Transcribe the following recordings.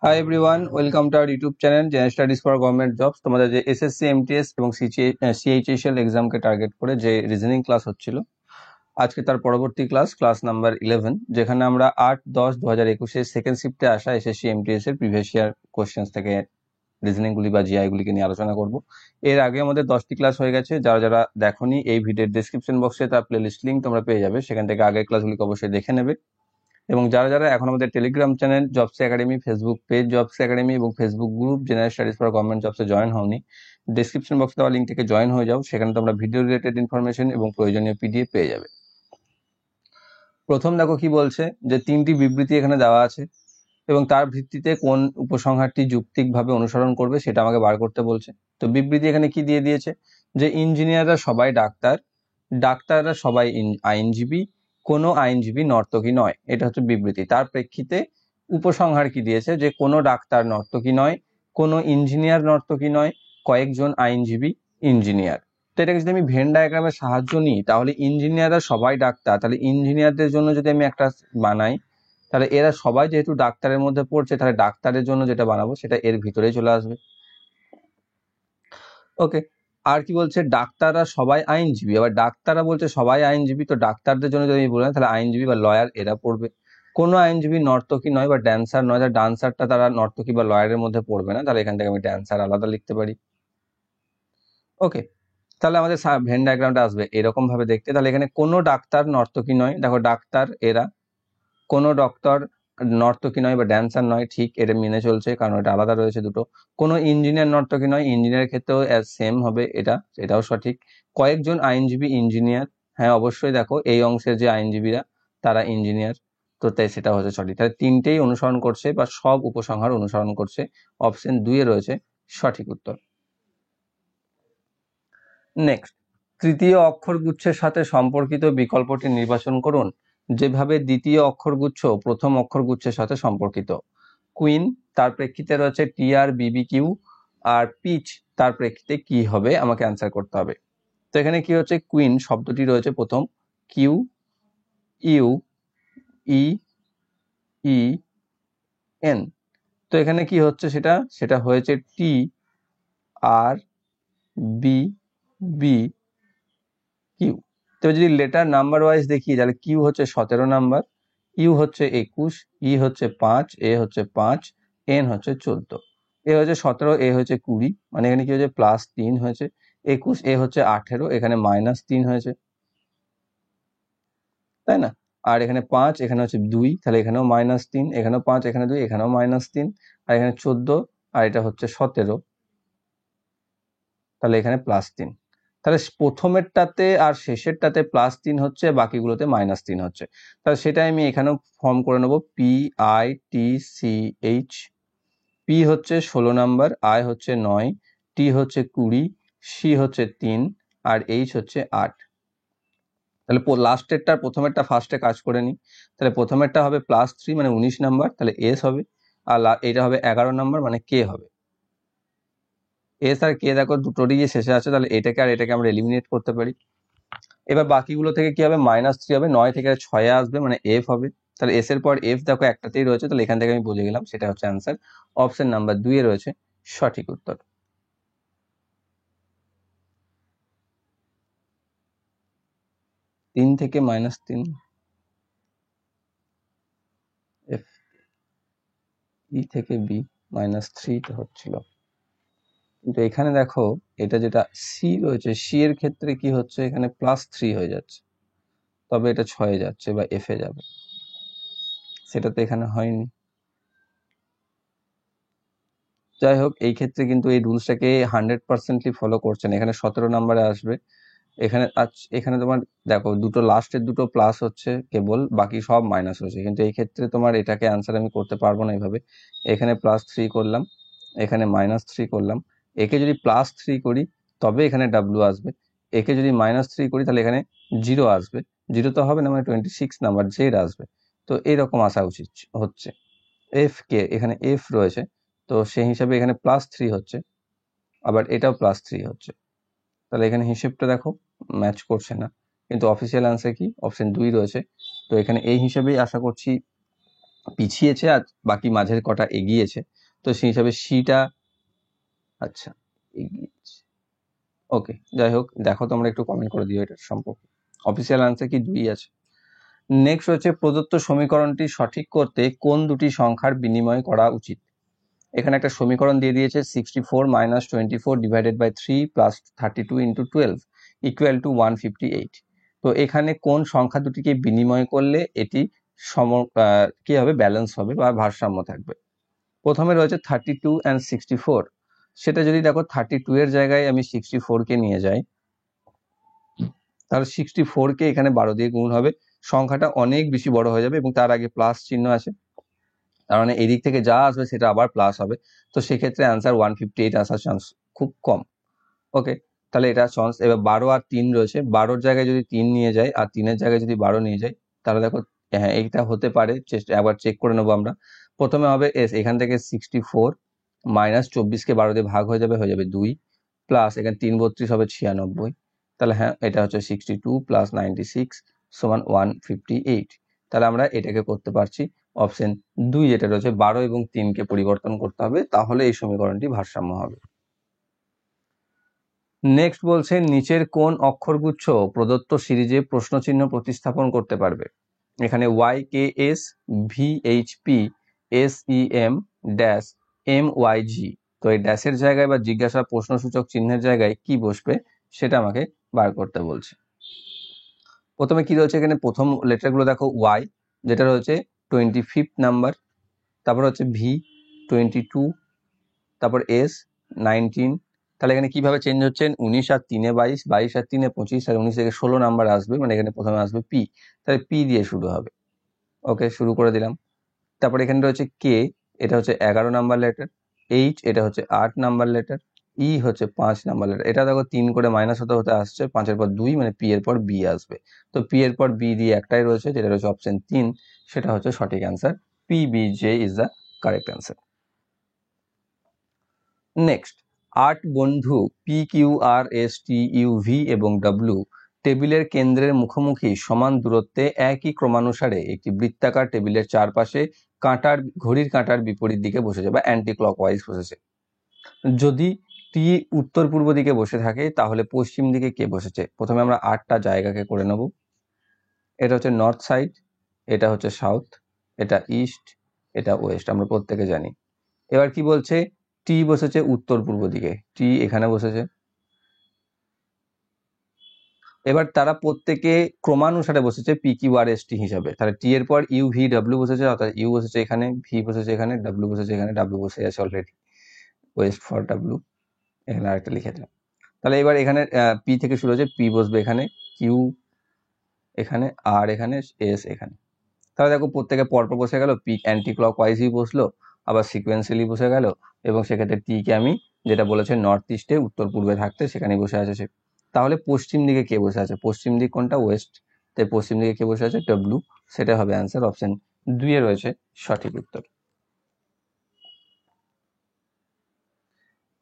Hi everyone, welcome to our YouTube channel general studies for government jobs. তোমাদের যে SSC, MTS এবং CHSL এক্সামকে target করে যে reasoning class হচ্ছিল, আজকে তার পরবর্তী ক্লাস নাম্বার 11, যেখানে আমরা 8-10-2021 সেকেন্ড শিফটে আসা এসএসসি এমটিএস এর প্রিভিয়াস ইয়ার কোশ্চেন্স থেকে রিজনিংগুলি বা জিআইগুলিকে নিয়ে আলোচনা করব। এর আগে আমাদের 10টি ক্লাস হয়ে গেছে। যারা যারা দেখোনি, এই ভিডিওর ডেসক্রিপশন বক্সে তার প্লেলিস্ট লিঙ্ক তোমরা পেয়ে যাবে, সেখান থেকে আগের ক্লাসগুলিকে অবশ্যই দেখে নেবে। এবং যারা যারা এখন আমাদের Telegram channel jobs academy, Facebook page jobs academy এবং Facebook group general studies for government জবসে জয়েন হওনি, ডিসক্রিপশন বক্সে দেওয়া লিঙ্ক থেকে জয়েন হয়ে যাও। সেখানে তোমরা ভিডিও রিলেটেড ইনফরমেশন এবং প্রয়োজনীয় পিডিএফ পেয়ে যাবে। প্রথম দেখো কি বলছে, যে 3টি বিবৃতি এখানে দেওয়া আছে এবং তার ভিত্তিতে কোন উপসংহারটি যুক্তিকভাবে অনুসরণ করবে সেটা আমাকে বার করতে বলছে। তো বিবৃতি এখানে কি দিয়ে দিয়েছে, যে ইঞ্জিনিয়াররা সবাই ডাক্তার, ডাক্তাররা সবাই আইনজীবী, কোনো আইনজীবী নর্তকী নয়। এটা হচ্ছে বিবৃতি। তার প্রেক্ষিতে উপসংহার কি দিয়েছে, যে কোনো ডাক্তার নর্তকী নয়, কোনো ইঞ্জিনিয়ার নর্তকী নয়, কয়েকজন আইনজীবী ইঞ্জিনিয়ার। তো এটাকে যদি আমি ভেন ডায়াগ্রামের সাহায্য নিই, তাহলে ইঞ্জিনিয়াররা সবাই ডাক্তার, তাহলে ইঞ্জিনিয়ারদের জন্য যদি আমি একটা বানাই, তাহলে এরা সবাই যেহেতু ডাক্তারের মধ্যে পড়ছে, তাহলে ডাক্তারের জন্য যেটা বানাবো সেটা এর ভিতরেই চলে আসবে। ওকে, আর কি বলছে, ডাক্তাররা সবাই আইনজীবী। আবার ডাক্তাররা বলছে সবাই আইনজীবী, তো ডাক্তারদের জন্য যদি বলেন তাহলে আইনজীবী বা লয়ার এরা পড়বে। কোনো আইনজীবী নর্তকী নয় বা ড্যান্সার নয়, তাহলে ডান্সারটা তারা নর্তকী বা লয়ারের মধ্যে পড়বে না, তাহলে এখান থেকে আমি ড্যান্সার আলাদা লিখতে পারি। ওকে, তাহলে আমাদের ভেন ডায়াগ্রামটা আসবে এরকম ভাবে দেখতে। তাহলে এখানে কোনো ডাক্তার নর্তকী নয়, দেখো ডাক্তার এরা, কোনো ডক্টর নর্তকী নয় বা ড্যান্সার নয়, ঠিক এটা মেনে চলছে কারণ এটা আলাদা রয়েছে দুটো। কোনো ইঞ্জিনিয়ার নর্তকী নয়, ইঞ্জিনিয়ারের ক্ষেত্রেও সেম হবে, এটাও সঠিক। কয়েকজন আইনজীবী ইঞ্জিনিয়ার, হ্যাঁ অবশ্যই, দেখো এই অংশের যে আইনজীবীরা তারা ইঞ্জিনিয়ার, তো তাই সেটা হচ্ছে সঠিক। তাহলে তিনটেই অনুসরণ করছে বা সব উপসংহার অনুসরণ করছে। অপশন 2 রয়েছে সঠিক উত্তর। নেক্সট, তৃতীয় অক্ষরগুচ্ছের সাথে সম্পর্কিত বিকল্পটি নির্বাচন করুন যেভাবে দ্বিতীয় অক্ষরগুচ্ছ প্রথম অক্ষরগুচ্ছের সাথে সম্পর্কিত। কুইন, তার প্রেক্ষিতে রয়েছে টি আর বিবি কিউ, আর পিচ তার প্রেক্ষিতে কি হবে, আমাকে অ্যান্সার করতে হবে। তো এখানে কি হচ্ছে, কুইন শব্দটি রয়েছে প্রথম, Q U E E N. তো এখানে কি হচ্ছে, সেটা হয়েছে T R B B Q. তো যদি লেটার নাম্বার ওয়াইজ দেখি, তাহলে কিউ হচ্ছে 17 নাম্বার, ইউ হচ্ছে 21, ই হচ্ছে 5, এ হচ্ছে 5, এন হচ্ছে 14। এ হচ্ছে 17, এ হচ্ছে 20, মানে এখানে কি হচ্ছে +3 হয়েছে। 21, এ হচ্ছে 18, এখানে -3 হয়েছে, তাই না? আর এখানে 5, এখানে হচ্ছে 2, তাহলে এখানেও -3, এখানেও 5, এখানে 2, এখানেও -3, আর এখানে 14, আর এটা হচ্ছে 17, তাহলে এখানে +3। তাহলে প্রথমেরটাতে আর শেষেরটাতে +3 হচ্ছে, বাকিগুলোতে -3 হচ্ছে। তাহলে সেটা আমি এখানেও ফর্ম করে নেবো, PITCH। পি হচ্ছে 16 নাম্বার, আই হচ্ছে 9, টি হচ্ছে 20, সি হচ্ছে 3, আর এইচ হচ্ছে 8। তাহলে লাস্টেরটা প্রথমেরটা ফার্স্টে কাজ করে নিই। তাহলে প্রথমেরটা হবে +3 মানে 19 নাম্বার, তাহলে এস হবে। আর এটা হবে 11 নাম্বার, মানে কে হবে। এস আর কে দেখো দুটোরই শেষে আছে, তাহলে এটাকে আর এটাকে আমরা এলিমিনেট করতে পারি। এবার বাকিগুলো থেকে কি হবে, -3 হবে, 9 থেকে 6 আসবে, মানে এফ হবে। তাহলে এস এর পর এফ দেখো একটাতেই রয়েছে, তাহলে এখান থেকে আমি বুঝে গেলাম সেটা হচ্ছে অ্যান্সার। অপশন নাম্বার 2 রয়েছে সঠিক উত্তর। তিন থেকে -3, এফ ই থেকে বি -3 তো হচ্ছিল, কিন্তু এখানে দেখো এটা যেটা সি রয়েছে, সি এর ক্ষেত্রে কি হচ্ছে, এখানে +3 হয়ে যাচ্ছে, তবে এটা 6 যাচ্ছে বা এফ এ যাবে, সেটা তো এখানে হয়নি। যাই হোক, এই ক্ষেত্রে কিন্তু এই রুলসটাকে 100% ফলো করছেন। এখানে 17 নাম্বারে আসবে, এখানে তোমার দেখো দুটো লাস্টের দুটো প্লাস হচ্ছে কেবল, বাকি সব মাইনাস হচ্ছে, কিন্তু এই ক্ষেত্রে তোমার এটাকে অ্যান্সার আমি করতে পারবো না এইভাবে। এখানে +3 করলাম, এখানে -3 করলাম, একে যদি +3 করি তবে এখানে ডাব্লিউ আসবে, একে যদি -3 করি তাহলে এখানে 0 আসবে, 0 তো হবে না, মানে 26 নাম্বার জেড আসবে। তো এইরকম আসা উচিত হচ্ছে। এফ কে, এখানে এফ রয়েছে, তো সেই হিসাবে এখানে +3 হচ্ছে, আবার এটাও +3 হচ্ছে, তাহলে এখানে হিসেবটা দেখো ম্যাচ করছে না, কিন্তু অফিসিয়াল অ্যান্সার কি, অপশন 2 রয়েছে। তো এখানে এই হিসেবেই আশা করছি পিছিয়েছে আর বাকি মাঝের কটা এগিয়েছে, তো সেই হিসাবে সিটা আচ্ছা এগিয়েছে। ওকে, যাই হোক, দেখো তোমরা একটু কমেন্ট করে দিও এটার সম্পর্কে। অফিসিয়াল আনসার কি 2 আছে। নেক্সট হচ্ছে প্রদত্ত সমীকরণটি সঠিক করতে কোন দুটি সংখ্যার বিনিময় করা উচিত। এখানে একটা সমীকরণ দিয়ে দিয়েছে 64 - 24 divided by 3 plus 32 into 12 equal to 158। তো এখানে কোন সংখ্যা দুটিকে বিনিময় করলে এটি কি হবে, ব্যালেন্স হবে বা ভারসাম্য থাকবে। প্রথমে রয়েছে 32 অ্যান্ড 64। সেটা যদি দেখো 32 এর জায়গায় আমি 64 কে নিয়ে যাই, তাহলে 64 কে এখানে 12 দিয়ে গুণ হবে, সংখ্যাটা অনেক বেশি বড় হয়ে যাবে এবং তার আগে প্লাস চিহ্ন আছে, তার মানে এদিক থেকে যা আসবে সেটা আবার প্লাস হবে। তো সেক্ষেত্রে অ্যান্সার 158 আসার চান্স খুব কম। ওকে, তাহলে এটা চান্স। এবার 12 আর 3 রয়েছে, 12-র জায়গায় যদি 3 নিয়ে যাই আর 3-এর জায়গায় যদি 12 নিয়ে যাই, তাহলে দেখো হ্যাঁ এইটা হতে পারে, একবার চেক করে নেবো আমরা। প্রথমে হবে এখান থেকে 64 মাইনাস 24-কে 12 দিয়ে ভাগ হয়ে যাবে 2 প্লাস এখানে 3 32 হবে 96। তাহলে হ্যাঁ এটা হচ্ছে 62 প্লাস 96 সমান 158। তাহলে আমরা এটাকে করতে পারছি অপশন 2, যেটা রয়েছে 12 এবং 3-কে পরিবর্তন করতে হবে, তাহলে এই সমীকরণটি ভারসাম্য হবে। নেক্সট বলছে নিচের কোন অক্ষরগুচ্ছ প্রদত্ত সিরিজে প্রশ্নচিহ্ন প্রতিস্থাপন করতে পারবে। এখানে YKS VHP SEM dash MYG। তো এই ড্যাশের জায়গায় বা জিজ্ঞাসা প্রশ্নসূচক চিহ্নের জায়গায় কি বসবে সেটা আমাকে বার করতে বলছে। প্রথমে কি রয়েছে এখানে, প্রথম লেটারগুলো দেখো Y, যেটা রয়েছে 25 নাম্বার, তারপর হচ্ছে V 22, তারপর S 19। তাহলে এখানে কিভাবে চেঞ্জ হচ্ছেন, 19 আর 3-এ 22, 22 আর 3-এ 25, আর 19 থেকে 16 নাম্বার আসবে, মানে এখানে প্রথমে আসবে P, তাহলে P দিয়ে শুরু হবে। ওকে, শুরু করে দিলাম। তারপর এখানে রয়েছে K, এটা হচ্ছে 11 নাম্বার লেটার, H এটা হচ্ছে 8 নাম্বার লেটার, E হচ্ছে 5 নাম্বার লেটার। এটা দেখো 3 করে মাইনাস হতে হতে আসছে, 5-এর পর 2 মানে P এর পর B আসবে। তো P এর পর B দিয়ে একটাই রয়েছে, যেটা রয়েছে অপশন 3, সেটা হচ্ছে সঠিক answer. PBJ is the correct answer. Next, 8 বন্ধু PQRSTUV এবং W টেবিলের কেন্দ্রের মুখোমুখি সমান দূরত্বে একই ক্রমানুসারে একটি বৃত্তাকার টেবিলের চারপাশে ঘড়ির কাঁটার বিপরীত দিকে বসেছে বা অ্যান্টি ক্লকওয়াইজ বসেছে। যদি টি উত্তর পূর্ব দিকে বসে থাকে তাহলে পশ্চিম দিকে কে বসেছে। প্রথমে আমরা 8টা জায়গাকে করে নেব। এটা হচ্ছে নর্থ সাইড, এটা হচ্ছে সাউথ, এটা ইস্ট, এটা ওয়েস্ট, আমরা প্রত্যেকে জানি। এবার কি বলছে, টি বসেছে উত্তর পূর্ব দিকে, টি এখানে বসেছে। এবার তারা প্রত্যেকে ক্রমানুসারে বসেছে PQRST হিসাবে, তাহলে টি এর পর UVW বসেছে, অর্থাৎ ইউ বসেছে এখানে, ভি বসেছে এখানে, ডাব্লিউ বসেছে এখানে, ডাব্লিউ বসে আছে অলরেডি, ওয়েস্ট ফর ডাব্লিউ, এখানে আরেকটা লিখে দিলাম। তাহলে এবার এখানে পি থেকে শুরু হচ্ছে, পি বসবে এখানে, কিউ এখানে, আর এখানে, এস এখানে। তাহলে দেখো প্রত্যেকে পরপর বসে গেল, পি অ্যান্টি ক্লক ওয়াইজই বসলো, আবার সিকোয়েন্সিয়ালি বসে গেল, এবং সেক্ষেত্রে টি কে আমি যেটা বলেছে নর্থ ইস্টে উত্তর পূর্বে থাকতে সেখানেই বসে আছে সে। তাহলে পশ্চিম দিকে কে বসে আছে, পশ্চিম দিক কোনটা, ওয়েস্ট, তাই পশ্চিম দিকে কে বসে আছে, ডব্লিউ, সেটা হবে অ্যান্সার। অপশন 2 রয়েছে সঠিক উত্তর।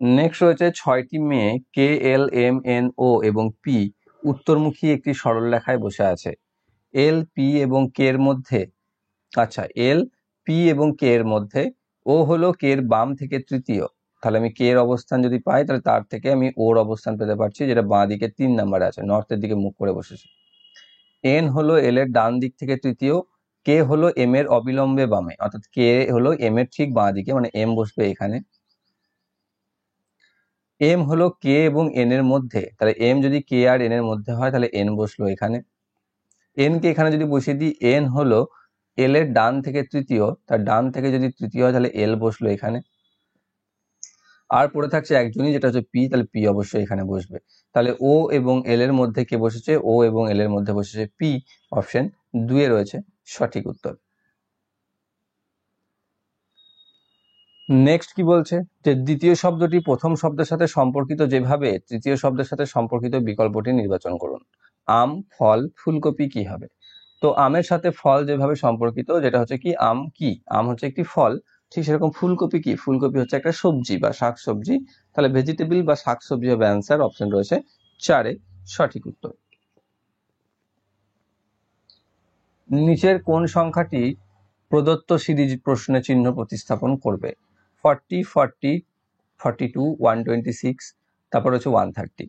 নেক্সট রয়েছে 6টি মেয়ে KLMNO এবং P উত্তরমুখী একটি সরলরেখায় বসে আছে। এল পি এবং কে এর মধ্যে, আচ্ছা এল পি এবং কে এর মধ্যে ও হলো কে এর বাম থেকে তৃতীয়। তাহলে আমি কে এর অবস্থান যদি পাই তাহলে তার থেকে আমি ওর অবস্থান পেতে পারছি, যেটা বাঁ দিকে 3 নাম্বারে আছে, নর্থের দিকে মুখ করে বসেছে। এন হলো এল এর ডান দিক থেকে তৃতীয়, কে হলো এম এর অবিলম্বে বামে, অর্থাৎ কে হলো এম এর ঠিক বাঁ দিকে, মানে এম বসবে এখানে। এম হলো কে এবং এন এর মধ্যে, তাহলে এম যদি কে আর এন এর মধ্যে হয় তাহলে এন বসলো এখানে। এন কে এখানে যদি বসিয়ে দিই, এন হলো এল এর ডান থেকে তৃতীয়, তার ডান থেকে যদি তৃতীয় হয় তাহলে এল বসলো এখানে। আর পড়ে থাকছে একজনই, যেটা হচ্ছে পি, তাহলে পি অবশ্যই এখানে বসবে। তাহলে ও এবং এল এর মধ্যে কে বসেছে, ও এবং এল এর মধ্যে বসেছে পি। অপশন 2 রয়েছে সঠিক উত্তর। নেক্সট কি বলছে, যে দ্বিতীয় শব্দটি প্রথম শব্দের সাথে সম্পর্কিত যেভাবে তৃতীয় শব্দের সাথে সম্পর্কিত বিকল্পটি নির্বাচন করুন। আম, ফল, ফুলকপি কি হবে। তো আমের সাথে ফল যেভাবে সম্পর্কিত, যেটা হচ্ছে কি আম, কি আম হচ্ছে একটি ফল, ঠিক সেরকম ফুলকপি কি, ফুলকপি হচ্ছে একটা সবজি বা শাক সবজি। তাহলে ভেজিটেবল বা শাক সবজি হবে অ্যান্সার। অপশন রয়েছে 4 সঠিক উত্তর। নিচের কোন সংখ্যাটি প্রদত্ত সিরিজ প্রশ্নে চিহ্ন প্রতিস্থাপন করবে। 40, 40, 42, 126, তারপর হচ্ছে 130।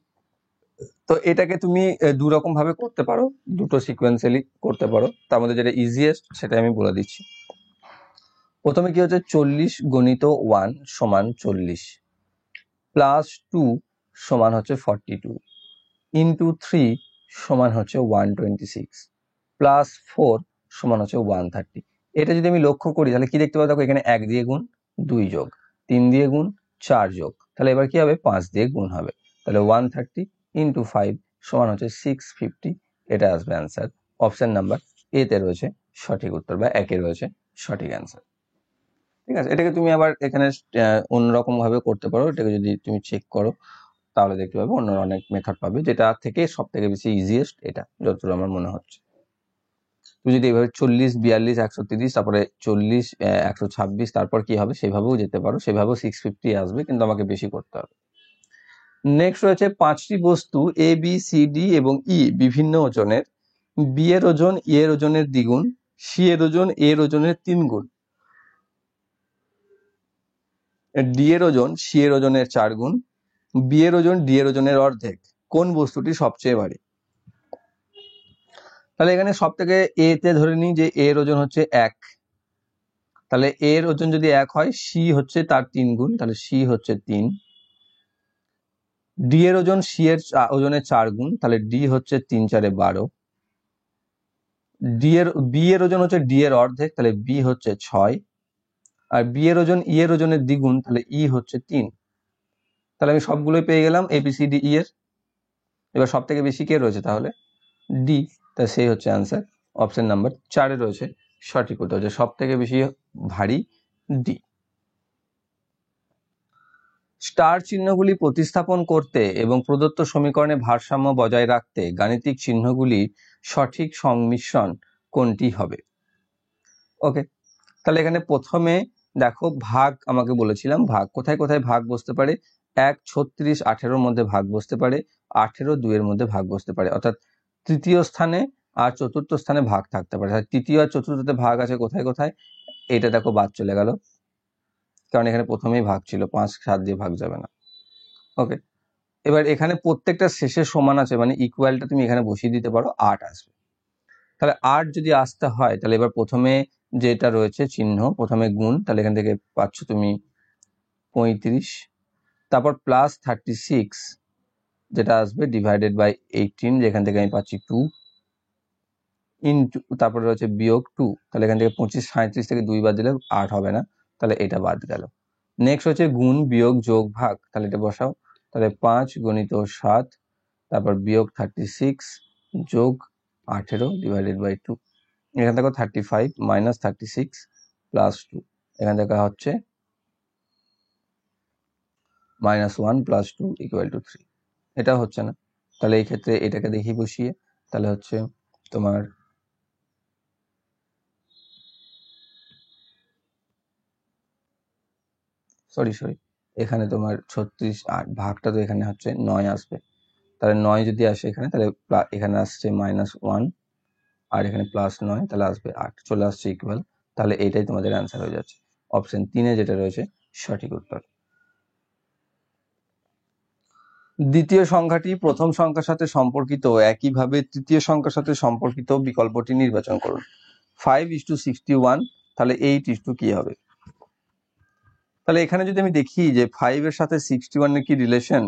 তো এটাকে তুমি দু রকম ভাবে করতে পারো, দুটো সিকোয়েন্সিয়ালি করতে পারো। তার মধ্যে যেটা ইজিয়েস্ট সেটা আমি বলে দিচ্ছি। প্রথমে কি হচ্ছে, 40 গণিত 1 সমান 40 প্লাস 2 সমান হচ্ছে 42 ইন্টু 3 সমান হচ্ছে 126 প্লাস 4 সমান হচ্ছে 130। এটা যদি আমি লক্ষ্য করি তাহলে কি দেখতে পাবো, দেখো এখানে 1 দিয়ে গুণ, 2 যোগ, 3 দিয়ে গুণ, 4 যোগ, তাহলে এবার কি হবে, 5 দিয়ে গুণ হবে। তাহলে 130 ইন্টু 5 সমান হচ্ছে 650। এটা আসবে অ্যান্সার। অপশন নাম্বার এ তে রয়েছে সঠিক উত্তর, বা একে রয়েছে সঠিক অ্যান্সার। ঠিক আছে, এটাকে তুমি আবার এখানে অন্যরকম ভাবে করতে পারো। এটাকে যদি তুমি চেক করো তাহলে দেখতে পাবে অন্য অনেক মেথড পাবে, যেটা থেকে সব থেকে বেশি ইজিয়েস্ট এটা যতদূর আমার মনে হচ্ছে। তুমি যদি এভাবে 40, 42, 130, তারপরে 40, 126, তারপর কি হবে সেভাবেও যেতে পারো, সেভাবেও 650 আসবে, কিন্তু আমাকে বেশি করতে হবে। নেক্সট রয়েছে 5টি বস্তু এ, বি, সি, ডি এবং ই বিভিন্ন ওজনের। বি এর ওজন ই এর ওজনের দ্বিগুণ, সি এর ওজন এ এর ওজনের 3 গুণ, ডি এর ওজন সি এর ওজনের 4 গুণ, বি এর ওজন ডি এর ওজনের অর্ধেক। কোন বস্তুটি সবচেয়ে ভারী? তাহলে এখানে সব থেকে এ তে ধরে নিই যে এর ওজন হচ্ছে 1, তাহলে এর ওজন যদি 1 হয়, সি হচ্ছে তার 3 গুণ, তাহলে সি হচ্ছে 3। ডি এর ওজন সি এর ওজনের 4 গুণ, তাহলে ডি হচ্ছে 3 4 12। বি এর ওজন হচ্ছে ডি এর অর্ধেক, তাহলে বি হচ্ছে 6। আর বি এর ওজন ই এর ওজনের দ্বিগুণ, তাহলে ই হচ্ছে 3। তাহলে আমি সবগুলোই পেয়ে গেলাম এ বি সি ডি ই এর। এবার সব থেকে বেশি কে রয়েছে, তাহলে ডি। তাহলে সেই হচ্ছে অ্যান্সার। অপশন নাম্বার 4 রয়েছে সঠিক উত্তর, যে সব থেকে বেশি ভারী ডি। স্টার চিহ্নগুলি প্রতিস্থাপন করতে এবং প্রদত্ত সমীকরণে ভারসাম্য বজায় রাখতে গাণিতিক চিহ্নগুলির সঠিক সংমিশ্রণ কোনটি হবে? ওকে, তাহলে এখানে প্রথমে দেখো ভাগ আমাকে বলেছিলাম, ভাগ কোথায় কোথায় ভাগ বসতে পারে, 1, 36, 18 মধ্যে ভাগ বসতে পারে, 18, 2 এর মধ্যে ভাগ বসতে পারে, অর্থাৎ তৃতীয় স্থানে আর চতুর্থ স্থানে ভাগ থাকতে পারে। তৃতীয় আর চতুর্থতে ভাগ আছে কোথায় কোথায়, এটা দেখো বাদ চলে গেল, কারণ এখানে প্রথমেই ভাগ ছিল, 5, 7 দিয়ে ভাগ যাবে না। ওকে, এবার এখানে প্রত্যেকটা শেষে সমান আছে, মানে ইকুয়ালটা তুমি এখানে বসিয়ে দিতে পারো, 8 আসবে। তাহলে 8 যদি আসতে হয়, তাহলে এবার প্রথমে যেটা রয়েছে চিহ্ন, প্রথমে গুণ, তাহলে এখান থেকে পাচ্ছ তুমি 35, তারপর প্লাস 36 যেটা আসবে ডিভাইডেড বাই 18, যেখান থেকে আমি পাচ্ছি 2 ইন্টু, তারপরে রয়েছে বিয়োগ 2, তাহলে এখান থেকে 25, 37 থেকে 2 বাদ দিলে 8 হবে না, তাহলে এটা বাদ গেল। নেক্সট হচ্ছে গুণ, বিয়োগ, যোগ, ভাগ, তাহলে এটা বসাও। তাহলে 5 গণিত 7, তারপর বিয়োগ 36 যোগ 18 ডিভাইডেড বাই 2, এখান থেকে 35 মাইনাস 36 প্লাস 2, এখান থেকে হচ্ছে -1 প্লাস 2 ইকুয়াল টু 3। এটা হচ্ছে না, তাহলে এই ক্ষেত্রে এটাকে দেখি বসিয়ে, তাহলে হচ্ছে তোমার সরি এখানে তোমার 36, 8 ভাগটা তো এখানে হচ্ছে 9 আসবে, তাহলে 9 যদি আসে এখানে, তাহলে এখানে আসছে -1 আর এখানে +9, তাহলে আসবে 8, চলে আসছে ইকুয়াল। তাহলে এইটাই তোমাদের অ্যান্সার হয়ে যাচ্ছে, অপশন 3 যেটা রয়েছে সঠিক উত্তর। দ্বিতীয় সংখ্যাটি প্রথম সংখ্যার সাথে সম্পর্কিত, একইভাবে তৃতীয় সংখ্যার সাথে সম্পর্কিত বিকল্পটি নির্বাচন করুন। 5:61, তাহলে 8 কি হবে? তাহলে এখানে যদি আমি দেখি যে 5 এর সাথে 61 এর কি রিলেশন,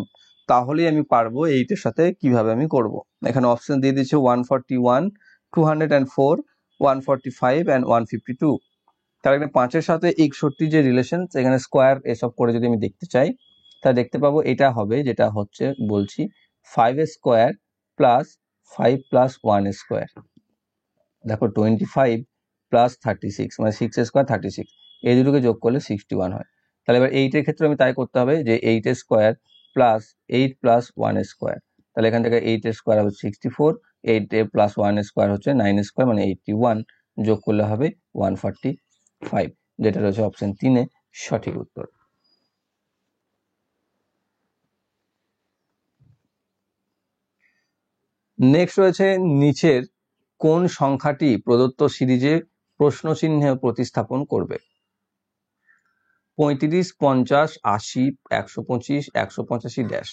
তাহলেই আমি পারবো 8 এর সাথে কিভাবে আমি করব। এখানে অপশন দিয়ে দিচ্ছে 141, 204, 145 and 152। তাহলে এখানে 5 এর সাথে 61 যে রিলেশন, এখানে স্কোয়ার এসব করে যদি আমি দেখতে চাই, তা দেখতে পাবো এটা হবে, যেটা হচ্ছে বলছি 5 স্কোয়ার প্লাস 5 প্লাস 1 স্কোয়ার। দেখো 25 প্লাস 36 মানে 6 স্কোয়ার 36, এই দুটোকে যোগ করলে 61 হয়। তাহলে এবার 8 এর ক্ষেত্রে আমি তাই করতে হবে যে 8 স্কোয়ার প্লাস 8 প্লাস 1 স্কোয়ার, তাহলে এখান থেকে 8 স্কোয়ার হবে 64, 8 প্লাস 1 স্কোয়ার হচ্ছে 9 স্কোয়ার মানে 81, যোগ করলে হবে 145, যেটা রয়েছে অপশন 3 সঠিক উত্তর। নেক্সট রয়েছে নিচের কোন সংখ্যাটি প্রদত্ত সিরিজে প্রশ্ন চিহ্নে প্রতিস্থাপন করবে। 35, 50, 80, 125, 185 ড্যাশ।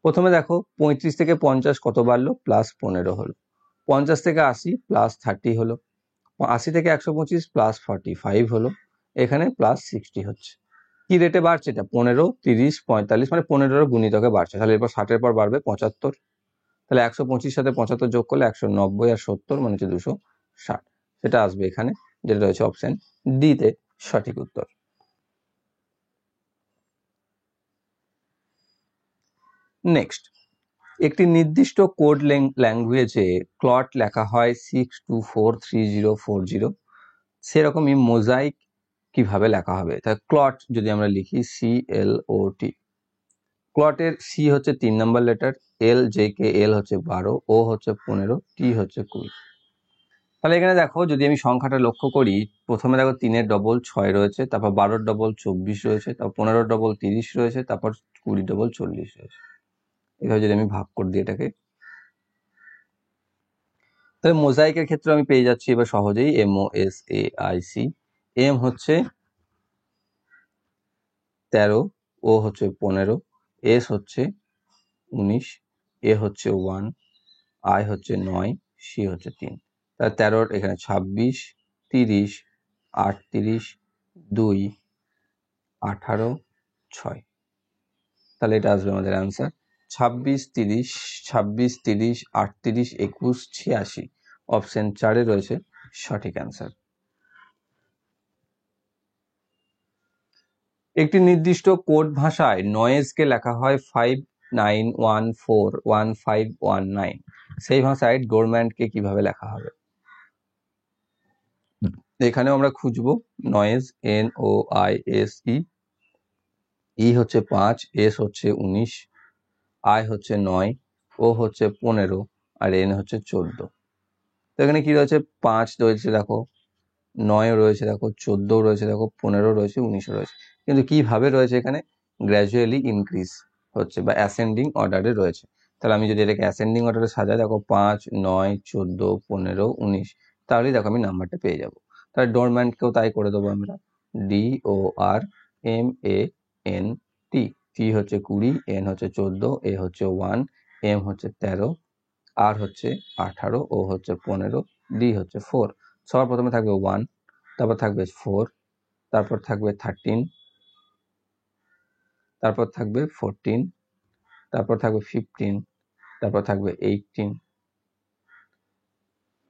প্রথমে দেখো 35 থেকে 50 কত বাড়লো, +15 হলো। 50 থেকে 80 +30 হলো। 80 থেকে 125 +45 হলো। এখানে +60 হচ্ছে। কি রেটে বাড়ছে এটা? 15, 30, 45, মানে 15 গুণিতকে বাড়ছে। তাহলে এরপর 60 এর পর বাড়বে 75। তাহলে 125 সাথে 75 যোগ করলে 190 আর 70 মানে হচ্ছে 260। সেটা আসবে এখানে, যেটা রয়েছে অপশন ডি তে সঠিক উত্তর। নেক্সট, একটি নির্দিষ্ট কোড ল্যাঙ্গুয়েজে ক্লট লেখা হয় 6243040, সেরকমই মোজাইক কিভাবে লেখা হবে? তাহলে ক্লট যদি আমরা লিখি CLOT, ক্লটের সি হচ্ছে 3 নম্বর লেটার, এল জে কে এল হচ্ছে 12, ও হচ্ছে 15, টি হচ্ছে 20। তাহলে এখানে দেখো যদি আমি সংখ্যাটা লক্ষ্য করি, প্রথমে দেখো 3-এর ডবল 6 রয়েছে, তারপর 12-র ডবল 24 রয়েছে, তারপর 15-র ডবল 30 রয়েছে, তারপর 20 ডবল 40 রয়েছে। এভাবে যদি আমি ভাগ করে দিই এটাকে, তাহলে মোজাইকের ক্ষেত্রে আমি পেয়ে যাচ্ছি এবার সহজেই MOSAIC। এম হচ্ছে 13, ও হচ্ছে 15, এস হচ্ছে 19, এ হচ্ছে 1, আই হচ্ছে 9, সি হচ্ছে 3। তাহলে 13-র এখানে 26, 30, 38, 2, 18, 6। তাহলে এটা আসবে আমাদের অ্যান্সার 26, 30, 26, 30, 38, 21, 86। অপশন 4 এ রয়েছে সঠিক অ্যান্সার। একটি নির্দিষ্ট কোড ভাষায় নয়েজকে লেখা হয় 59141519, সেই ভাষায় ডোরম্যান্টকে কিভাবে লেখা হবে? এখানেও আমরা খুঁজবো নয়েজ, NOISE, ই হচ্ছে 5, এস হচ্ছে 19, আই হচ্ছে 9, ও হচ্ছে 15, আর এন হচ্ছে 14। তো এখানে কি রয়েছে? 5 রয়েছে দেখো, 9 রয়েছে দেখো, 14 রয়েছে দেখো, 15 রয়েছে, 19 রয়েছে। কিন্তু কিভাবে রয়েছে? এখানে গ্র্যাজুয়ালি ইনক্রিজ হচ্ছে বা অ্যাসেন্ডিং অর্ডারে রয়েছে। তাহলে আমি যদি এটাকে অ্যাসেন্ডিং অর্ডারে সাজাই, দেখো 5, 9, 14, 15, 19, তাহলেই দেখো আমি নাম্বারটা পেয়ে যাব। তাহলে ডোরম্যান্টকেও তাই করে দেবো আমরা, DORMANT। টি হচ্ছে 20, এন হচ্ছে 14, এ হচ্ছে 1, এম হচ্ছে 13, আর হচ্ছে 18, ও হচ্ছে 15, ডি হচ্ছে 4। সবার প্রথমে থাকবে 1, তারপর থাকবে 4, তারপর থাকবে 13, তারপর থাকবে 14, তারপর থাকবে 15, তারপর থাকবে 18,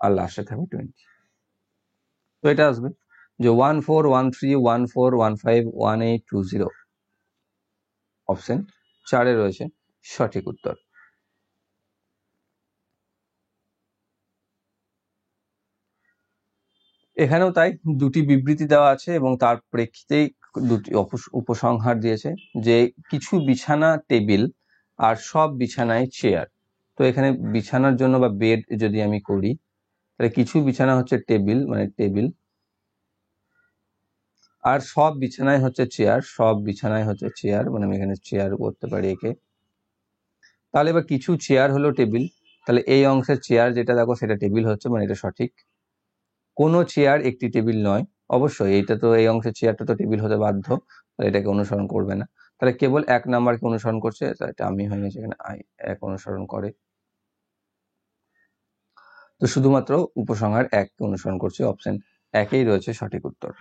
আর লাস্টে থাকবে 20। তো এটা আসবে যে 141314151820। অপশন 4 এ রয়েছে সঠিক উত্তর। এখানেও তাই দুটি বিবৃতি দেওয়া আছে এবং তার প্রেক্ষিতেই দুটি উপসংহার দিয়েছে যে কিছু বিছানা টেবিল আর সব বিছানায় চেয়ার। তো এখানে বিছানার জন্য বা বেড যদি আমি করি, তাহলে কিছু বিছানা হচ্ছে টেবিল, মানে টেবিল, আর সব বিছানায় হচ্ছে চেয়ার, সব বিছানায় হচ্ছে চেয়ার, মানে আমি এখানে চেয়ার করতে পারি একে। তাহলে এবার কিছু চেয়ার হলো টেবিল, তাহলে এই অংশের চেয়ার যেটা দেখো সেটা টেবিল হচ্ছে, মানে এটা সঠিক। কোনো চেয়ার একটি টেবিল নয়, অবশ্যই এইটা তো, এই অংশের চেয়ারটা তো টেবিল হতে বাধ্য, তাহলে এটাকে অনুসরণ করবে না। তাহলে কেবল 1 নাম্বারকে অনুসরণ করছে, এটা আমি হয়ে গেছে এখানে আই, 1 অনুসরণ করে। তো শুধুমাত্র উপসংহার 1কে অনুসরণ করছে, অপশন 1এই রয়েছে সঠিক উত্তর।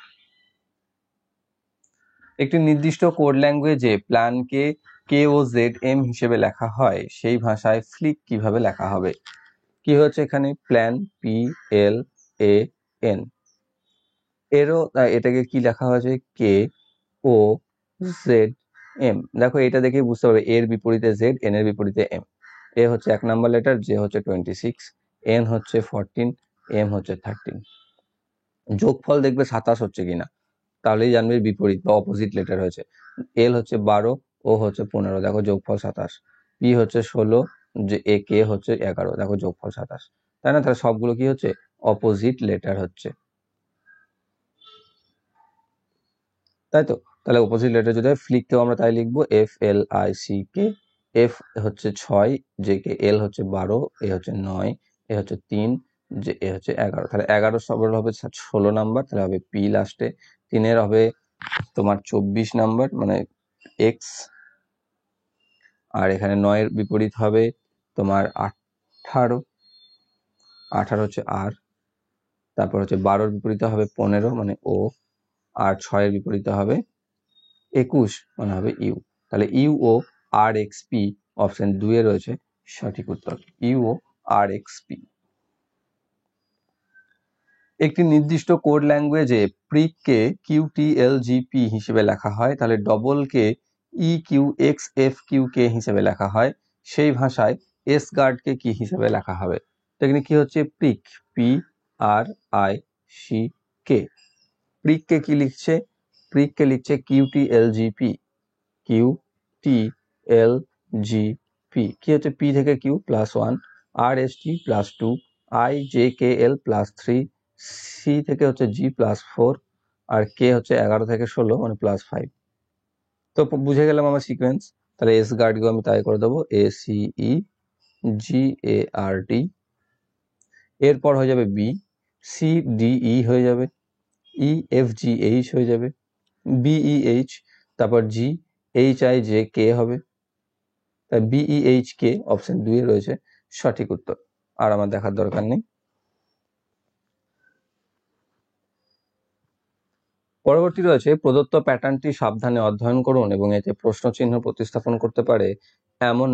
একটি নির্দিষ্ট কোড ল্যাঙ্গুয়েজে প্ল্যানকে KOZM হিসেবে লেখা হয়, সেই ভাষায় ফ্লিক কিভাবে লেখা হবে? কি হচ্ছে এখানে? প্ল্যান PLAN, এরও এটাকে কি লেখা হয়েছে? KOZM। দেখো এটা দেখে বুঝতে পারবে, এর বিপরীতে জেড, এন এর বিপরীতে এম। এ হচ্ছে 1 নাম্বার লেটার, জে হচ্ছে 26, এন হচ্ছে 14, এম হচ্ছে 13। যোগফল দেখবে 27 হচ্ছে কিনা, তাহলেই জানবে বিপরীত বা অপোজিট লেটার হয়েছে। এল হচ্ছে 12, ও হচ্ছে 15, দেখো যোগফল 27। পি হচ্ছে 16, যে এ কে হচ্ছে 11, দেখো যোগফল 27। তাই না? তাহলে সবগুলো কি হচ্ছে? অপোজিট লেটার হচ্ছে, তাই তো। তাহলে অপোজিট লেটার যদি ফ্লিককেও আমরা তাই লিখবো, FLICK। এফ হচ্ছে 6, জে কে এল হচ্ছে 12, এ হচ্ছে 9, এ হচ্ছে 3, যে এ হচ্ছে 11, তাহলে 11 সবার হবে 16 নাম্বার, তাহলে হবে পি লাস্টে। 3 হবে তোমার 24 নাম্বার মানে এক্স, আর এখানে 9 বিপরীত হবে তোমার 18, 18 হচ্ছে আর, তারপর হচ্ছে 12 বিপরীতে হবে 15 মানে ও, আর 6 বিপরীতে হবে 21 মানে হবে ইউ। তাহলে U O R X P option 2 রয়েছে সঠিক উত্তর, U O R X P. একটি নির্দিষ্ট কোড ল্যাঙ্গুয়েজে প্রিককে কিউটিএলজিপি হিসেবে লেখা হয়, তাহলে ডবলকে ইকিউএক্সএফকিউকে হিসেবে লেখা হয়, সেই ভাষায় এস গার্ডকে কি হিসেবে লেখা হবে? তো এখানে কি হচ্ছে prick, P R I C K. প্রিককে কি লিখছে? প্রিককে লিখছে কিউটিএলজিপি, কিউটিএলজিপি। কি হচ্ছে পি থেকে Q +1, R S T +2, I J K L +3, C থেকে হচ্ছে জি +4, আর কে হচ্ছে 11 থেকে 16 মানে +5। তো বুঝে গেলাম আমার সিকোয়েন্স। তাহলে এস গার্ডকে আমি তাই করে দেবো A C E G A R D, এরপর হয়ে যাবে বি, সি ডি ই হয়ে যাবে, ই এফ জি এইচ হয়ে যাবে, বি ই এইচ, তারপর জি এইচ আই জে কে হবে, তাই বিই এইচ কে অপশন 2 রয়েছে সঠিক উত্তর, আর আমার দেখার দরকার নেই। পরবর্তী রয়েছে প্রদত্ত প্যাটার্নটি সাবধানে অধ্যয়ন করুন এবং এতে প্রশ্ন চিহ্ন প্রতিস্থাপন করতে পারে এমন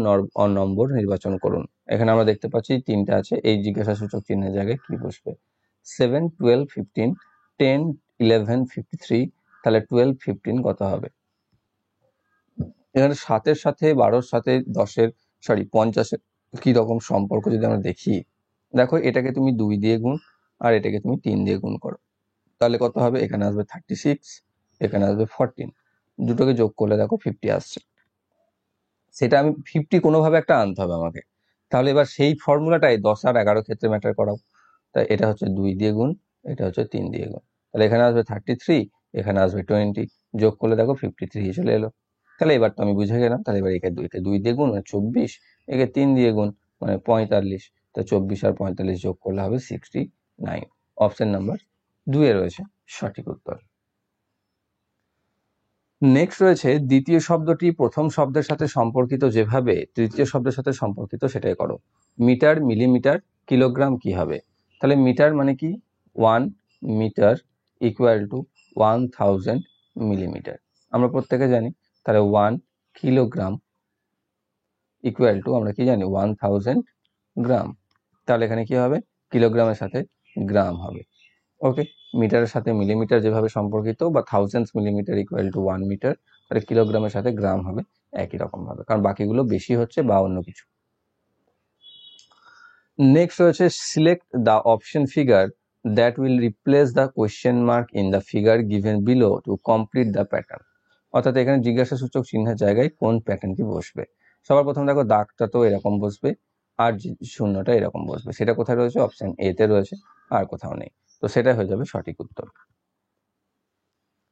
নম্বর নির্বাচন করুন। এখানে আমরা দেখতে পাচ্ছি 3টে আছে, এই জিজ্ঞাসাসূচক চিহ্নের জায়গায় কি বসবে? 7, 12, 15, 10, 11, 53, তাহলে 12, 15 কত হবে? এখানে 7-এর সাথে 12-র সাথে 10-এর 50-এর কি রকম সম্পর্ক যদি আমরা দেখি, দেখো এটাকে তুমি 2 দিয়ে গুণ আর এটাকে তুমি 3 দিয়ে গুণ করো, তাহলে কত হবে? এখানে আসবে 36, এখানে আসবে 14, দুটোকে যোগ করলে দেখো 50 আসছে। সেটা আমি 50 কোনোভাবে একটা আনতে হবে আমাকে, তাহলে এবার সেই ফর্মুলাটাই 10 আর 11 ক্ষেত্রে ম্যাটার করাও। তাই এটা হচ্ছে 2 দিয়ে গুণ, এটা হচ্ছে 3 দিয়ে গুণ, তাহলে এখানে আসবে 33, এখানে আসবে 20, যোগ করলে দেখো 53 চলে এলো। তাহলে এবার তো আমি বুঝে গেলাম, তাহলে এবার একে 2 দিয়ে গুণ মানে 24, একে 3 দিয়ে গুণ মানে 45, তো 24 আর 45 যোগ করলে হবে 69। অপশন নাম্বার 2 রয়েছে সঠিক উত্তর। নেক্সট রয়েছে দ্বিতীয় শব্দটি প্রথম শব্দের সাথে সম্পর্কিত যেভাবে তৃতীয় শব্দের সাথে সম্পর্কিত সেটাই করো। মিটার, মিলিমিটার, কিলোগ্রাম কি হবে? তাহলে মিটার মানে কি? 1 মিটার ইকুয়াল টু 1000 মিলিমিটার, আমরা প্রত্যেকে জানি। তাহলে 1 কিলোগ্রাম ইকুয়াল টু আমরা কি জানি 1000 গ্রাম। তাহলে এখানে কি হবে? কিলোগ্রামের সাথে গ্রাম হবে। ওকে, মিটারের সাথে মিলিমিটার যেভাবে সম্পর্কিত বা thousands millimetre equal to 1 metre, তাহলে কিলোগ্রামের সাথে গ্রাম হবে একই রকম ভাবে, কারণ বাকিগুলো বেশি হচ্ছে বা অন্য কিছু। নেক্সট রয়েছে select the option figure that will replace the question mark in the figure given below to complete the pattern. অর্থাৎ এখানে জিজ্ঞাসা সূচক চিহ্নের জায়গায় কোন প্যাটার্নটি বসবে। সবার প্রথম দেখো দাগটা তো এরকম বসবে আর শূন্যটা এরকম বসবে, সেটা কোথায় রয়েছে? অপশন এ তে রয়েছে, আর কোথাও নেই, তো সেটা হয়ে যাবে সঠিক উত্তর।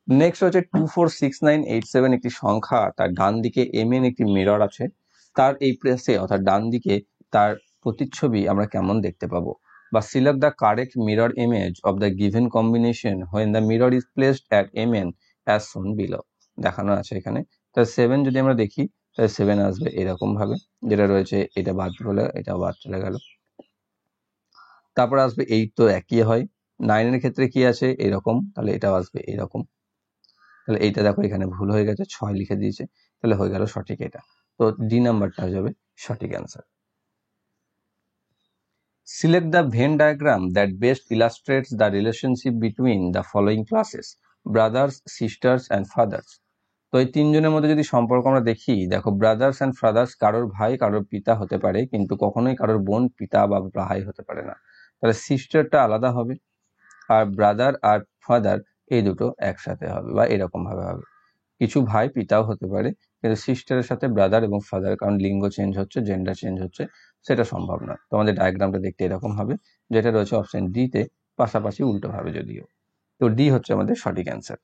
নেক্সট হচ্ছে 246987 একটি সংখ্যা, তার ডান দিকে mn একটি মিরর আছে, তার এই প্লেসে অর্থাৎ ডান দিকে তার প্রতিচ্ছবি আমরা কেমন দেখতে পাবো? বা select the correct mirror image of the given combination when the mirror is placed at mn as শোন বিলো। দেখানো আছে এখানে। তাহলে 7 যদি আমরা দেখি, তাহলে 7 আসবে এরকম ভাবে, যেটা রয়েছে এটা বাদ হলে এটা বাদ চলে গেল। তারপর আসবে 8, তো একই হয়। 9 এর ক্ষেত্রে কি আছে? এরকম, তাহলে এটাও আসবে এরকম। তাহলে এইটা দেখো এখানে ভুল হয়ে গেছে, 6 লিখে দিয়েছে, তাহলে হয়ে গেল সঠিক এটা। তো ডি নাম্বারটা হয়ে যাবে সঠিক answer. Select the Venn diagram that best illustrates the relationship between the following classes brothers, sisters and father's. তো এই তিনজনের মধ্যে যদি সম্পর্ক আমরা দেখি, দেখো ব্রাদার্স অ্যান্ড ফাদার্স কারোর ভাই কারোর পিতা হতে পারে, কিন্তু কখনোই কারোর বোন পিতা বা ভাই হতে পারে না। তাহলে সিস্টারটা আলাদা হবে, আর ব্রাদার আর ফাদার এই দুটো একসাথে হবে বা এরকম ভাবে হবে। কিছু ভাই পিতাও হতে পারে, কিন্তু সিস্টারের সাথে ব্রাদার এবং ফাদার, কারণ লিঙ্গ চেঞ্জ হচ্ছে, জেন্ডার চেঞ্জ হচ্ছে, সেটা সম্ভব নয়। তোমাদের ডায়াগ্রামটা দেখতে এরকম হবে, যেটা রয়েছে অপশন ডি তে, পাশাপাশি উল্টো ভাবে যদিও। তো ডি হচ্ছে আমাদের সঠিক অ্যান্সার।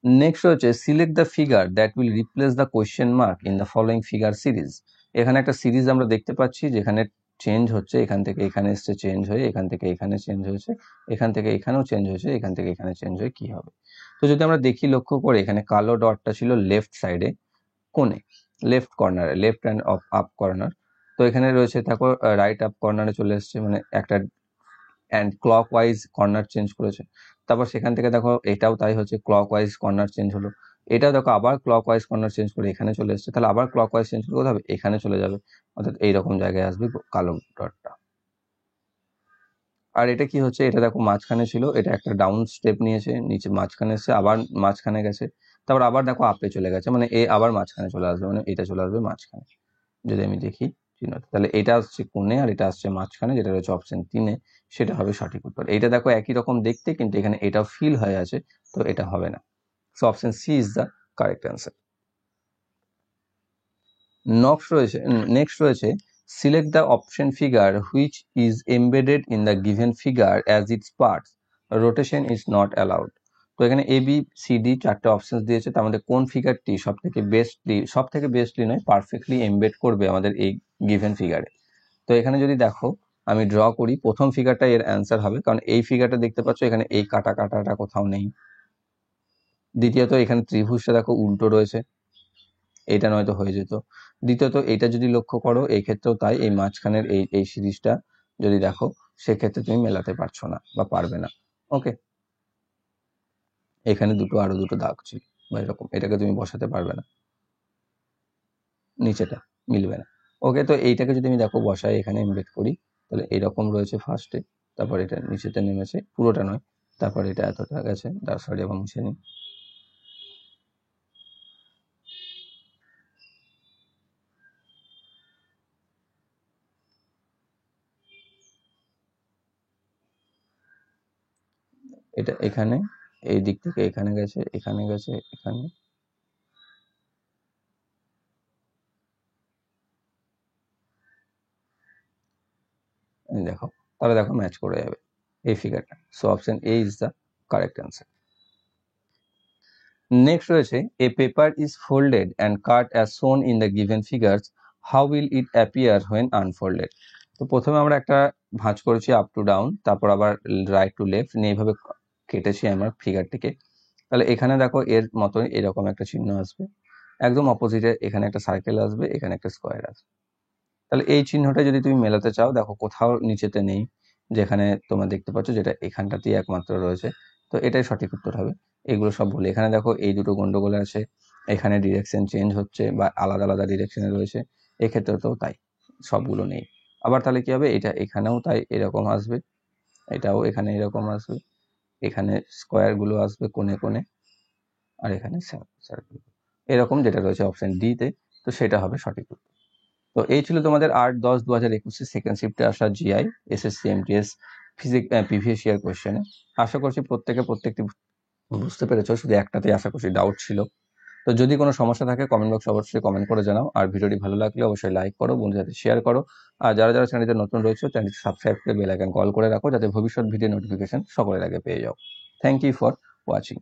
নেক্সট হচ্ছে select the figure that will replace the question mark in the following figure series. এখানে একটা সিরিজ আমরা দেখতে পাচ্ছি, যেখানে চেঞ্জ হচ্ছে, এখান থেকে এখানে এসছে চেঞ্জ হয়ে, এখান থেকে এখানে চেঞ্জ হয়েছে, এখান থেকে এখানেও চেঞ্জ হয়েছে, এখান থেকে এখানে চেঞ্জ হয়ে কি হবে? তো যদি আমরা দেখি লক্ষ্য করে, এখানে কালো ডটটা ছিল লেফট সাইডে কোণে, লেফট কর্নারে, লেফট হ্যান্ড আপ কর্নার। তো এখানে রয়েছে দেখো রাইট আপ কর্নারে চলে এসছে, মানে একটা and clock wise corner change করেছে। তারপর সেখান থেকে দেখো এটাও তাই হচ্ছে, ক্লক ওয়াইজ কর্নার চেঞ্জ হলো। এটাও দেখো আবার ক্লক ওয়াইজ কর্নার চেঞ্জ করে এখানে চলে এসছে, তাহলে আবার ক্লক ওয়াইজ চেঞ্জ করে কোথায় হবে? এখানে চলে যাবে। অর্থাৎ এইরকম জায়গায় আসবে কালো ডটটা। আর এটা কি হচ্ছে, এটা দেখো মাঝখানে ছিল, এটা একটা ডাউন স্টেপ নিয়েছে, নিচে মাঝখানে এসে আবার মাঝখানে গেছে, তারপর আবার দেখো আপে চলে গেছে, মানে এ আবার মাঝখানে চলে আসবে, মানে এটা চলে আসবে মাঝখানে। যদি আমি দেখি চিহ্নটা, তাহলে এটা আসছে কোণে আর এটা আসছে মাঝখানে, যেটা রয়েছে অপশন 3-এ, সেটা হবে সঠিক উত্তর। এটা দেখো একই রকম দেখতে, কিন্তু এখানে এটাও ফিল হয়ে আছে, তো এটা হবে না। So option C is the correct answer. Next রয়েছে select the option figure which is embedded in the given figure as its parts, rotation is not allowed. তো এখানে এ বি সি ডি চারটে অপশন দিয়েছে, তার মধ্যে কোন ফিগারটি সব থেকে বেস্টলি নয়, পারফেক্টলি এমবেড করবে আমাদের এই গিভেন ফিগারে। তো এখানে যদি দেখো আমি ড্র করি, প্রথম ফিগারটা এর অ্যান্সার হবে, কারণ এই ফিগারটা দেখতে পাচ্ছ এখানে এই কাটাটা কোথাও নেই। দ্বিতীয়ত এখানে ত্রিভুজটা দেখো উল্টো রয়েছে, এটা নয়তো হয়ে যেত। দ্বিতীয়ত এটা যদি লক্ষ্য করো, এই ক্ষেত্রেও তাই, এই মাঝখানের এই সিরিজটা যদি দেখো, সেক্ষেত্রে তুমি মেলাতে পারছো না বা পারবে না। ওকে, এখানে আরো দুটো দাগ ছিল বা এরকম, এটাকে তুমি বসাতে পারবে না, নিচেটা মিলবে না। ওকে, তো এইটাকে যদি আমি দেখো বসাই, এখানে এমবেড করি, তাহলে এরকম রয়েছে ফার্স্টে, তারপর এটা নিচেতে নেমেছে, পুরোটা নয়, তারপর এটা এতটা গেছে, সরি আবার মুছে নিই। এটা এখানে, এই দিক থেকে এখানে গেছে, এখানে গেছে, এখানে, দেখো, তাহলে দেখো ম্যাচ করে যাবে এই ফিগারটা। So option A is the correct answer. Next রয়েছে a paper is folded and cut as shown in the given figures, how will it appear when unfolded. তো প্রথমে আমরা একটা ভাঁজ করেছি আপ টু ডাউন, তারপর আবার রাইট টু লেফট নিয়ে এইভাবে কেটেছি আমার ফিগারটিকে। তাহলে এখানে দেখো এর মতোই এরকম একটা চিহ্ন আসবে, একদম অপোজিটে এখানে একটা সার্কেল আসবে, এখানে একটা স্কোয়ার আসবে। তাহলে এই চিহ্নটা যদি তুমি মেলাতে চাও, দেখো কোথাও নিচেতে নেই, যেখানে তোমরা দেখতে পাচ্ছ, যেটা এখানটাতেই একমাত্র রয়েছে, তো এটাই সঠিক উত্তর হবে। এগুলো সব বলে, এখানে দেখো এই দুটো গন্ডগোল আছে, এখানে ডিরেকশন চেঞ্জ হচ্ছে বা আলাদা আলাদা ডিরেকশনে রয়েছে, এক্ষেত্রে তো তাই, সবগুলো নেই। আবার তাহলে কি হবে, এটা এখানেও তাই এরকম আসবে, এটাও এখানে এরকম আসবে, এখানে স্কোয়ার গুলো আসবে কোণে কোণে, আর এখানে সার্কেল, এরকম যেটা রয়েছে অপশন ডি তে, তো সেটা হবে সঠিক উত্তর। তো এই ছিল তোমাদের 8-10-2021 সেকেন্ড শিফটে আসা GI SSC MTS physics previous year কোয়েশ্চেনে। আশা করছি প্রত্যেকটি বুঝতে পেরেছো, শুধু একটাতেই আশা করছি ডাউট ছিল। তো যদি কোনো সমস্যা থাকে কমেন্ট বক্সে অবশ্যই কমেন্ট করে জানাও, আর ভিডিওটি ভালো লাগলে অবশ্যই লাইক করো, বন্ধুদের সাথে শেয়ার করো, আর যারা যারা চ্যানেলটিতে নতুন রয়েছে চ্যানেলটি সাবস্ক্রাইব করে বেল আইকন কল করে রাখো, যাতে ভবিষ্যৎ ভিডিও নোটিফিকেশন সকলের আগে পেয়ে যাও। Thank you for watching.